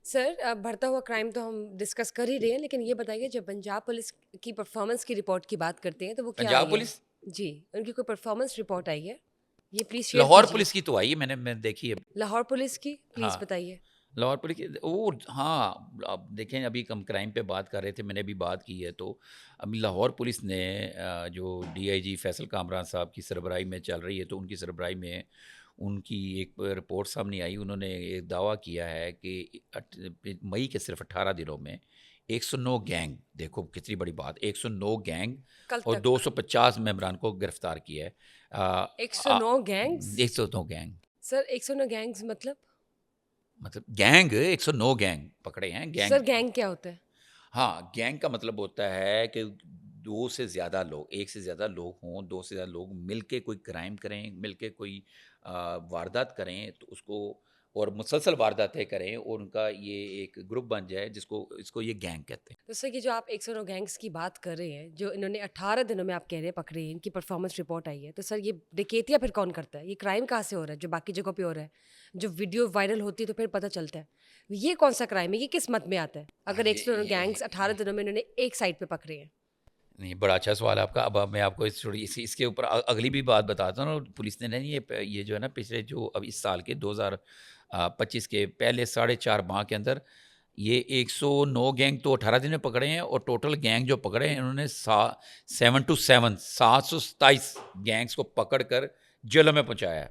سر بڑھتا ہوا کرائم تو ہم ڈسکس کر ہی رہے ہیں، لیکن یہ بتائیے جب پنجاب پولیس کی پرفارمنس کی رپورٹ کی بات کرتے ہیں تو وہ کیا پنجاب آئی ہے؟ پولیس جی، ان کی کوئی پرفارمنس رپورٹ آئی ہے؟ یہ پلیز شیئر لاہور کیجیے۔ پولیس کی تو آئی ہے، میں نے دیکھی ہے. لاہور پولیس کی پلیز ہاں بتائیے۔ لاہور پولیس کی وہ ہاں. اب دیکھیں ابھی ہم کرائم پہ بات کر رہے تھے، میں نے ابھی بات کی ہے. تو ابھی لاہور پولیس نے جو ڈی آئی جی فیصل کامران صاحب کی سربراہی میں چل رہی ہے، تو ان کی سربراہی میں ان کی ایک رپورٹ سامنے آئی. انہوں نے ایک دعویٰ کیا ہے کہ مئی کے صرف 18 دنوں میں 109 گینگ، دیکھو کتنی بڑی بات، 109 گینگ کل اور تک 250 ممبران کو گرفتار کیا ہے. 109 گینگز؟ 109 گینگ سر 109 گینگز مطلب؟ مطلب گینگ 109 گینگ پکڑے ہیں. سر گینگ گینگ کیا ہوتا ہے؟ ہاں گینگ کا مطلب ہوتا ہے کہ دو سے زیادہ لوگ، ایک سے زیادہ لوگ ہوں، دو سے زیادہ لوگ مل کے کوئی کرائم کریں، مل کے کوئی واردات کریں، تو اس کو اور مسلسل وارداتیں کریں اور ان کا یہ ایک گروپ بن جائے اس کو یہ گینگ کہتے ہیں. تو سر یہ جو آپ 109 گینگز کی بات کر رہے ہیں، جو انہوں نے 18 دنوں میں آپ کہہ رہے ہیں پکڑے ہیں، ان کی پرفارمنس رپورٹ آئی ہے، تو سر یہ ڈکیتیاں پھر کون کرتا ہے؟ یہ کرائم کہاں سے ہو رہا ہے جو باقی جگہوں پہ ہو رہا ہے، جو ویڈیو وائرل ہوتی ہے تو پھر پتہ چلتا ہے؟ یہ کون سا کرائم ہے؟ یہ کس مت میں آتا ہے اگر 109 گینگز 18 دنوں میں انہوں نے ایک سائٹ پہ پکڑے ہیں؟ نہیں، بڑا اچھا سوال ہے آپ کا. اب میں آپ کو اس کے اوپر اگلی بھی بات بتاتا ہوں. پولیس نے نہیں یہ جو ہے نا پچھلے جو اب اس سال کے 2025 کے پہلے 4.5 ماہ کے اندر یہ 109 گینگ تو 18 دن میں پکڑے ہیں، اور ٹوٹل گینگ جو پکڑے ہیں انہوں نے 727 گینگز کو پکڑ کر جیلوں میں پہنچایا ہے.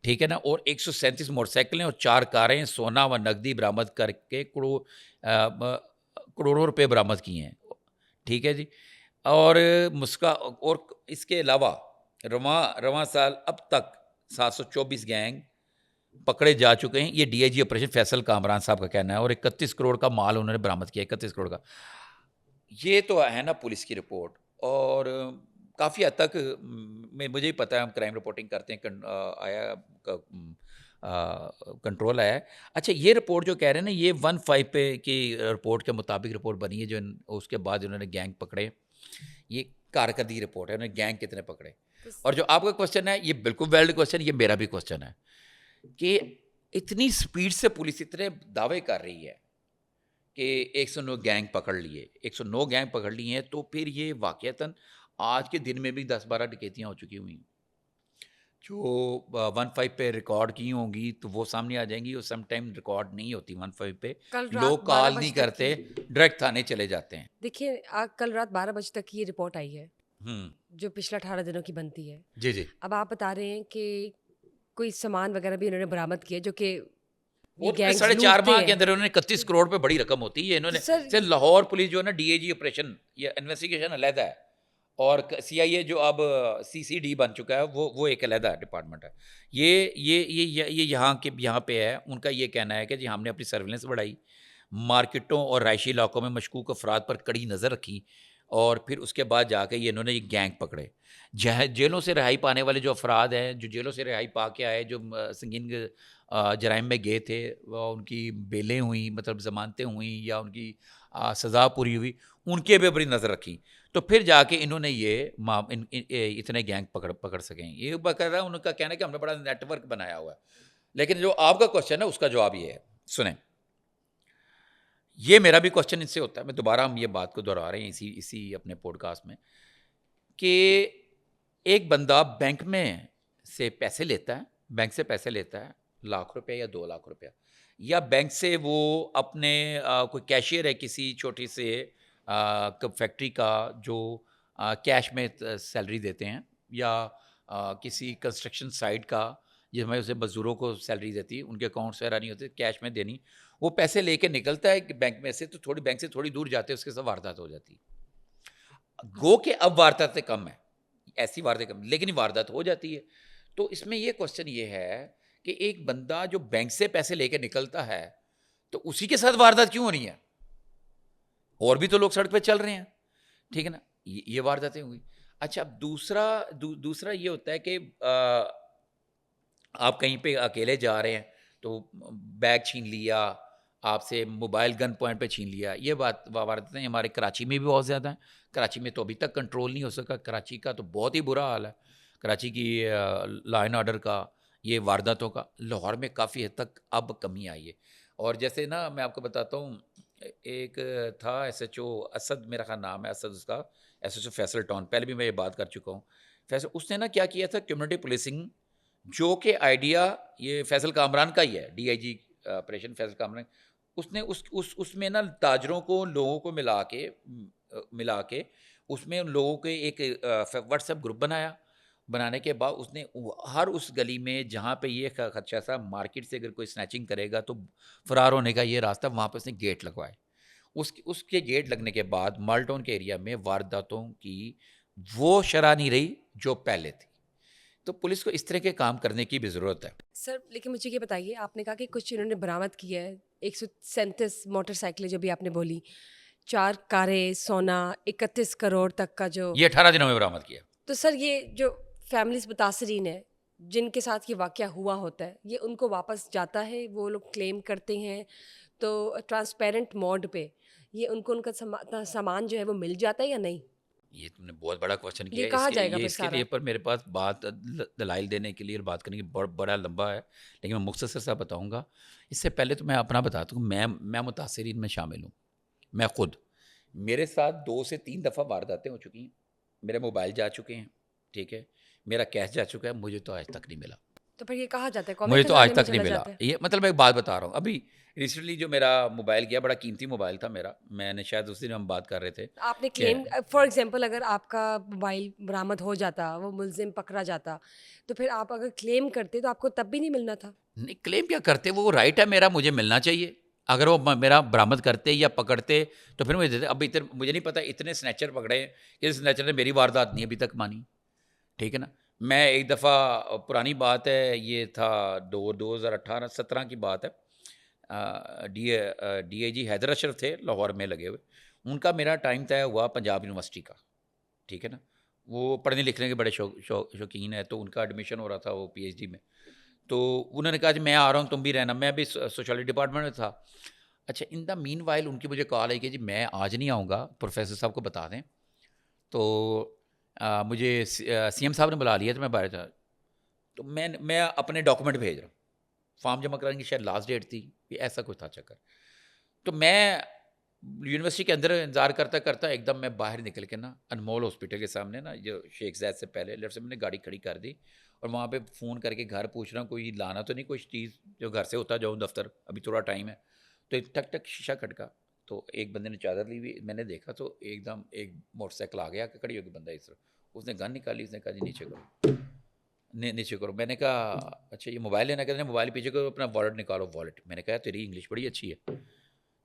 ٹھیک ہے نا. اور 137 موٹر سائیکلیں اور 4 کاریں، سونا و نقدی برآمد کر کے کروڑوں روپے برآمد کیے ہیں. ٹھیک ہے جی. اور اور اس کے علاوہ رواں سال اب تک 724 گینگ پکڑے جا چکے ہیں. یہ D I G operation Faisal Kamran صاحب کا کہنا ہے. اور 31 کروڑ کا مال انہوں نے برآمد کیا. 31 کروڑ کا. یہ تو ہے نا پولیس کی رپورٹ. اور کافی حد تک مجھے ہی پتا ہے، ہم کرائم رپورٹنگ کرتے ہیں، آیا کنٹرول آیا ہے. اچھا یہ رپورٹ جو کہہ رہے ہیں نا، یہ 15 پہ کی رپورٹ کے مطابق رپورٹ بنی ہے، جو اس کے بعد انہوں نے گینگ پکڑے. یہ کارکردگی رپورٹ ہے، انہوں نے گینگ کتنے پکڑے. اور جو آپ کا کوشچن ہے یہ بالکل ویلڈ کوشچن، یہ میرا بھی کوشچن ہے کہ اتنی سپیڈ سے پولیس اتنے دعوے کر رہی ہے کہ 109 گینگ پکڑ لیے، 109 گینگ پکڑ لی ہیں، تو پھر یہ واقعتاً آج کے دن میں بھی 10-12 ڈکیتیاں ہو چکی ہوئی ہیں جو 15 پہ ریکارڈ کی ہوں گی تو وہ سامنے آ جائیں گی. اور سم ٹائم ریکارڈ نہیں ہوتی 15 پہ، کل لوگ رات 12 کال نہیں بجے تک کی، کرتے، ڈائریکٹ تھانے چلے جاتے ہیں. دیکھیے کل رات 12 بجے تک کی یہ رپورٹ آئی ہے ہوں جو پچھلا 18 دنوں کی بنتی ہے. جی جی. اب آپ بتا رہے ہیں کہ کوئی سامان وغیرہ بھی انہوں نے برآمد کیا جو کہ وہ یہ تو پھر گینگز 4.5 لوٹتے ماہ کے ہیں. اندر انہوں نے 31 کروڑ پہ بڑی رقم ہوتی ہے. انہوں تو نے سر صرف لاہور پولیس جو ہے نا ڈی اے جی آپریشن یہ انویسٹیگیشن علیحدہ ہے، اور سی آئی اے جو اب سی سی ڈی بن چکا ہے وہ ایک علیحدہ ڈپارٹمنٹ ہے. یہ یہاں پہ ہے. ان کا یہ کہنا ہے کہ جی ہم نے اپنی سرویلنس بڑھائی، مارکیٹوں اور رہائشی علاقوں میں مشکوک افراد پر کڑی نظر رکھی، اور پھر اس کے بعد جا کے انہوں نے یہ گینگ پکڑے. جیلوں سے رہائی پانے والے جو افراد ہیں، جو جیلوں سے رہائی پا کے آئے، جو سنگین جرائم میں گئے تھے، ان کی بیلیں ہوئیں، مطلب ضمانتیں ہوئیں، یا ان کی سزا پوری ہوئی، ان کے بھی بڑی نظر رکھی. تو پھر جا کے انہوں نے یہ اتنے گینگ پکڑ سکیں. یہ باقاعدہ ان کا کہنا ہے کہ ہم نے بڑا نیٹ ورک بنایا ہوا ہے. لیکن جو آپ کا کوشچن ہے اس کا جواب یہ ہے، سنیں. یہ میرا بھی کوشچن اس سے ہوتا ہے، میں دوبارہ ہم یہ بات کو دہرا رہے ہیں اسی اپنے پوڈ کاسٹ میں، کہ ایک بندہ بینک میں سے پیسے لیتا ہے، بینک سے پیسے لیتا ہے ₹1,00,000 یا ₹2,00,000، یا بینک سے وہ اپنے کوئی کیشیئر ہے کسی چھوٹی سے فیکٹری کا جو کیش میں سیلری دیتے ہیں، یا کسی کنسٹرکشن سائٹ کا جس میں اسے مزدوروں کو سیلری دیتی، ان کے اکاؤنٹس وغیرہ نہیں ہوتے، کیش میں دینی. وہ پیسے لے کے نکلتا ہے بینک میں سے، تو بینک سے تھوڑی دور جاتے ہیں، اس کے ساتھ واردات ہو جاتی. گو کہ اب وارداتیں کم ہیں، ایسی وارداتیں کم، لیکن واردات ہو جاتی ہے. تو اس میں یہ کوشچن یہ ہے کہ ایک بندہ جو بینک سے پیسے لے کے نکلتا ہے تو اسی کے ساتھ واردات کیوں ہو رہی ہیں؟ اور بھی تو لوگ سڑک پہ چل رہے ہیں. ٹھیک ہے نا. یہ وارداتیں ہوئی. اچھا اب دوسرا یہ ہوتا ہے کہ آپ کہیں پہ اکیلے جا رہے ہیں تو بیگ چھین لیا آپ سے، موبائل گن پوائنٹ پہ چھین لیا. یہ وارداتیں ہمارے کراچی میں بھی بہت زیادہ ہیں. کراچی میں تو ابھی تک کنٹرول نہیں ہو سکا. کراچی کا تو بہت ہی برا حال ہے، کراچی کی لا اینڈ آرڈر کا، یہ وارداتوں کا. لاہور میں کافی حد تک اب کمی آئی ہے. اور جیسے نا میں آپ کو بتاتا ہوں، ایک تھا ایس ایچ او اسد، میرا خیال نام ہے اسد اس کا، S H O Faisal Town, پہلے بھی میں یہ بات کر چکا ہوں. فیصل اس نے نا کیا کیا تھا، کمیونٹی پولیسنگ، جو کہ آئیڈیا یہ فیصل کامران کا ہی ہے، D I G operation Faisal Kamran. اس نے اس میں نا تاجروں کو، لوگوں کو ملا کے اس میں ان لوگوں کے ایک واٹس ایپ گروپ بنایا. بنانے کے بعد اس نے ہر اس گلی میں جہاں پہ یہ خدشہ تھا مارکیٹ سے اگر کوئی سنیچنگ کرے گا تو فرار ہونے کا یہ راستہ، وہاں پہ اس نے گیٹ لگوائے. اس کے گیٹ لگنے کے بعد مال ٹاؤن کے ایریا میں وارداتوں کی وہ شرح نہیں رہی جو پہلے تھی. تو پولیس کو اس طرح کے کام کرنے کی بھی ضرورت ہے. سر لیکن مجھے یہ بتائیے، آپ نے کہا کہ کچھ انہوں نے برآمد کیا ہے، 137 موٹر سائیکلیں جو بھی آپ نے بولی، 4 کاریں، سونا، 31 کروڑ تک کا جو. یہ 18 دنوں میں برآمد کیا. تو سر یہ جو فیملیز متاثرین ہیں جن کے ساتھ یہ واقعہ ہوا ہوتا ہے، یہ ان کو واپس جاتا ہے، وہ لوگ کلیم کرتے ہیں تو ٹرانسپیرنٹ موڈ پہ یہ ان کو ان کا سامان جو ہے وہ مل جاتا ہے یا نہیں؟ یہ تم نے بہت بڑا کوشچن کیا یہ ہے. کہاں جائے گا پھر اس کے سارا؟ لیے پر میرے پاس بات دلائل دینے کے لیے اور بات کرنے کی بڑا لمبا ہے، لیکن میں مختصر سا بتاؤں گا. اس سے پہلے تو میں اپنا بتاتا ہوں، میں متاثرین میں شامل ہوں. میں خود، میرے ساتھ 2 سے 3 دفعہ وارداتیں ہو چکی ہیں، میرے موبائل جا چکے ہیں، ٹھیک ہے، میرا کیش جا چکا ہے، مجھے تو آج تک نہیں ملا. تو پھر یہ کہاں جاتا ہے؟ قومی مجھے تو آج خزانے میں تک نہیں چلا ملا. جاتا ہے؟ یہ مطلب میں ایک بات بتا رہا ہوں، ابھی ریسنٹلی جو میرا موبائل گیا، بڑا قیمتی موبائل تھا میرا، میں نے شاید اس دن ہم بات کر رہے تھے آپ نے کہ کلیم، فار ایگزامپل اگر آپ کا موبائل برآمد ہو جاتا، وہ ملزم پکڑا جاتا، تو پھر آپ اگر کلیم کرتے تو آپ کو تب بھی نہیں ملنا تھا؟ نہیں کلیم کیا کرتے، وہ رائٹ ہے میرا، مجھے ملنا چاہیے. اگر وہ میرا برآمد کرتے یا پکڑتے تو پھر مجھے دیتے. اب مجھے نہیں پتا اتنے سنیچر پکڑے ہیں کہ سنیچر نے میری واردات نہیں ابھی تک مانی، ٹھیک ہے نا. میں ایک دفعہ، پرانی بات ہے، یہ تھا 2018-17 کی بات ہے، ڈی اے جی حیدر اشرف تھے لاہور میں لگے ہوئے. ان کا میرا ٹائم طے ہوا پنجاب یونیورسٹی کا، ٹھیک ہے نا. وہ پڑھنے لکھنے کے بڑے شوقین ہے، تو ان کا ایڈمیشن ہو رہا تھا وہ پی ایچ ڈی میں. تو انہوں نے کہا جی میں آ رہا ہوں، تم بھی رہنا. میں بھی سوشالوجی ڈپارٹمنٹ میں تھا. اچھا، ان دا مین وائل ان کی مجھے کال آئی کہ جی میں آج نہیں آؤں گا، پروفیسر صاحب کو بتا دیں. تو مجھے سی ایم صاحب نے بلا لیا تو میں باہر تھا. تو میں اپنے ڈاکومنٹ بھیج رہا ہوں، فارم جمع کرانے کی شاید لاسٹ ڈیٹ تھی، یہ ایسا کچھ تھا چکر. تو میں یونیورسٹی کے اندر انتظار کرتا کرتا ایک دم میں باہر نکل کے نا انمول ہاسپٹل کے سامنے نا، جو شیخ زید سے پہلے لیفٹ سے، میں نے گاڑی کھڑی کر دی اور وہاں پہ فون کر کے گھر پوچھ رہا ہوں کوئی لانا تو نہیں، کوئی چیز جو گھر سے ہوتا جاؤں دفتر، ابھی تھوڑا ٹائم ہے. تو ایک ٹک ٹک شیشہ کھٹکا، تو ایک بندے نے چادر لی ہوئی، میں نے دیکھا تو ایک دم ایک موٹر سائیکل آ گیا کہ کھڑی ہو کے بندہ اس طرح، اس نے گن نکالی، اس نے کہا جی نیچے کرو، نیچے کرو. میں نے کہا اچھا یہ موبائل لینا، کہتے ہیں موبائل پیچھے کرو، اپنا والٹ نکالو. والٹ، میں نے کہا تیری انگلش بڑی اچھی ہے،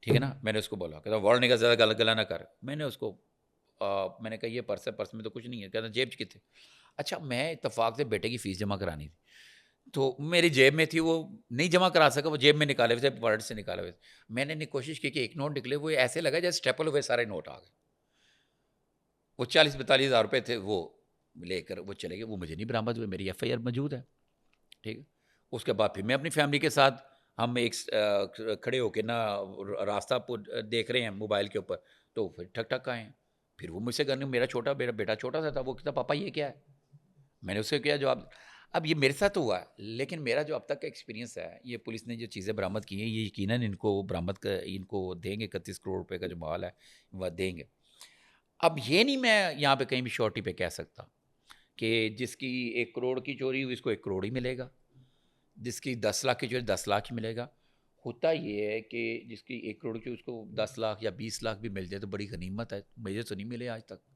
ٹھیک ہے نا. میں نے اس کو بولا، کہتا والٹ نکال، زیادہ گلا نہ کر. میں نے اس کو میں نے کہا یہ پرس ہے، پرس میں تو کچھ نہیں ہے. کہتا جیب کتنے. اچھا، میں اتفاق سے بیٹے کی فیس جمع کرانی تھی تو میری جیب میں تھی، وہ نہیں جمع کرا سکا، وہ جیب میں نکالے ہوئے تھے، والٹ سے نکالے ہوئے تھے. میں نے کوشش کی کہ ایک نوٹ نکلے، وہ ایسے لگا جیسے اسٹیپل ہوئے سارے نوٹ آ گئے. وہ 40-42 ہزار روپے تھے، وہ لے کر وہ چلے گئے. وہ مجھے نہیں برآمد ہوئے، میری ایف آئی آر موجود ہے، ٹھیک ہے. اس کے بعد پھر میں اپنی فیملی کے ساتھ، ہم ایک کھڑے ہو کے نا راستہ دیکھ رہے ہیں موبائل کے اوپر، تو پھر ٹھک ٹھک آئے ہیں. پھر وہ مجھ سے کرنے، میرا بیٹا چھوٹا سا تھا، وہ کہتا پاپا یہ کیا ہے. میں نے اسے کیا جواب. اب یہ میرے ساتھ ہوا ہے، لیکن میرا جو اب تک کا ایکسپیرینس ہے، یہ پولیس نے جو چیزیں برآمد کی ہیں، یہ یقیناً ان کو برآمد ان کو دیں گے. 31 کروڑ روپے کا جو مال ہے وہ دیں گے. اب یہ نہیں میں یہاں پہ کہیں بھی شورٹی پہ کہہ سکتا کہ جس کی 1 کروڑ کی چوری ہوئی اس کو 1 کروڑ ہی ملے گا، جس کی 10 لاکھ کی چوری 10 لاکھ ہی ملے گا. ہوتا یہ ہے کہ جس کی 1 کروڑ کی اس کو 10 لاکھ یا 20 لاکھ بھی مل جائے تو بڑی غنیمت ہے. مجھے تو نہیں ملے آج تک.